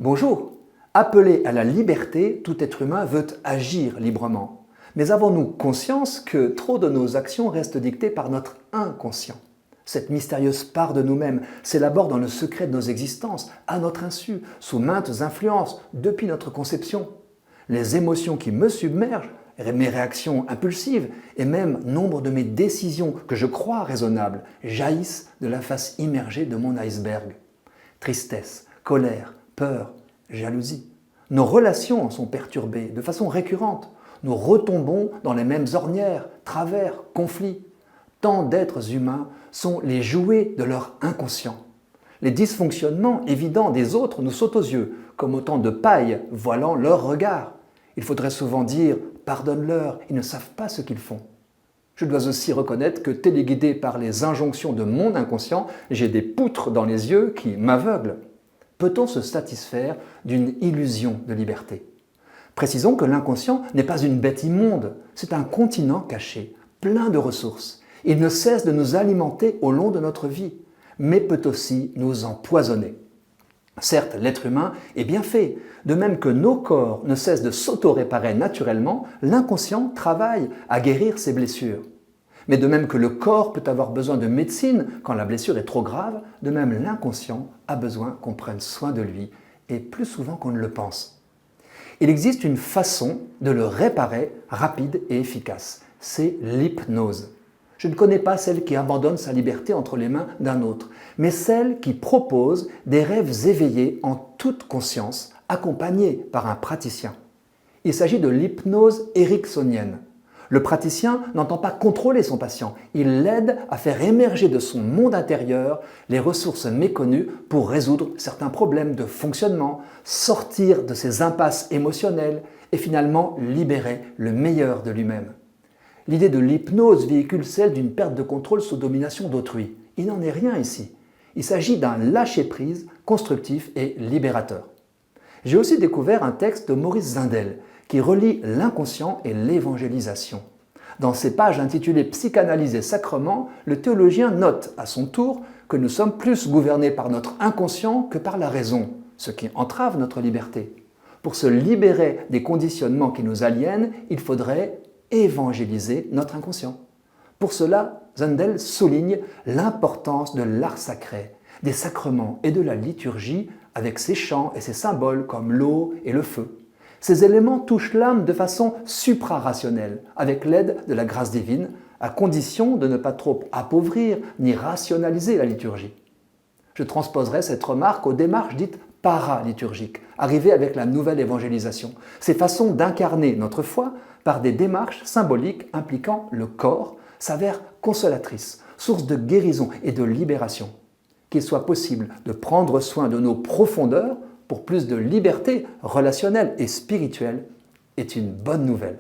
Bonjour. Appelé à la liberté, tout être humain veut agir librement. Mais avons-nous conscience que trop de nos actions restent dictées par notre inconscient? Cette mystérieuse part de nous-mêmes s'élabore dans le secret de nos existences, à notre insu, sous maintes influences, depuis notre conception. Les émotions qui me submergent, mes réactions impulsives et même nombre de mes décisions que je crois raisonnables jaillissent de la face immergée de mon iceberg. Tristesse, colère, peur, jalousie. Nos relations en sont perturbées de façon récurrente. Nous retombons dans les mêmes ornières, travers, conflits. Tant d'êtres humains sont les jouets de leur inconscient. Les dysfonctionnements évidents des autres nous sautent aux yeux, comme autant de paille voilant leur regard. Il faudrait souvent dire « pardonne-leur, ils ne savent pas ce qu'ils font ». Je dois aussi reconnaître que téléguidé par les injonctions de mon inconscient, j'ai des poutres dans les yeux qui m'aveuglent. Peut-on se satisfaire d'une illusion de liberté? Précisons que l'inconscient n'est pas une bête immonde, c'est un continent caché, plein de ressources. Il ne cesse de nous alimenter au long de notre vie, mais peut aussi nous empoisonner. Certes, l'être humain est bien fait, de même que nos corps ne cessent de s'auto-réparer naturellement, l'inconscient travaille à guérir ses blessures. Mais de même que le corps peut avoir besoin de médecine quand la blessure est trop grave, de même l'inconscient a besoin qu'on prenne soin de lui, et plus souvent qu'on ne le pense. Il existe une façon de le réparer rapide et efficace, c'est l'hypnose. Je ne connais pas celle qui abandonne sa liberté entre les mains d'un autre, mais celle qui propose des rêves éveillés en toute conscience, accompagnés par un praticien. Il s'agit de l'hypnose ericksonienne. Le praticien n'entend pas contrôler son patient, il l'aide à faire émerger de son monde intérieur les ressources méconnues pour résoudre certains problèmes de fonctionnement, sortir de ses impasses émotionnelles et finalement libérer le meilleur de lui-même. L'idée de l'hypnose véhicule celle d'une perte de contrôle sous domination d'autrui. Il n'en est rien ici. Il s'agit d'un lâcher-prise constructif et libérateur. J'ai aussi découvert un texte de Maurice Zindel qui relie l'inconscient et l'évangélisation. Dans ses pages intitulées « Psychanalyse et sacrement », le théologien note à son tour que nous sommes plus gouvernés par notre inconscient que par la raison, ce qui entrave notre liberté. Pour se libérer des conditionnements qui nous aliènent, il faudrait évangéliser notre inconscient. Pour cela, Zindel souligne l'importance de l'art sacré, des sacrements et de la liturgie avec ses chants et ses symboles comme l'eau et le feu. Ces éléments touchent l'âme de façon supra-rationnelle, avec l'aide de la grâce divine, à condition de ne pas trop appauvrir ni rationaliser la liturgie. Je transposerai cette remarque aux démarches dites paraliturgiques, arrivées avec la nouvelle évangélisation. Ces façons d'incarner notre foi par des démarches symboliques impliquant le corps s'avèrent consolatrices, source de guérison et de libération. Qu'il soit possible de prendre soin de nos profondeurs pour plus de liberté relationnelle et spirituelle est une bonne nouvelle.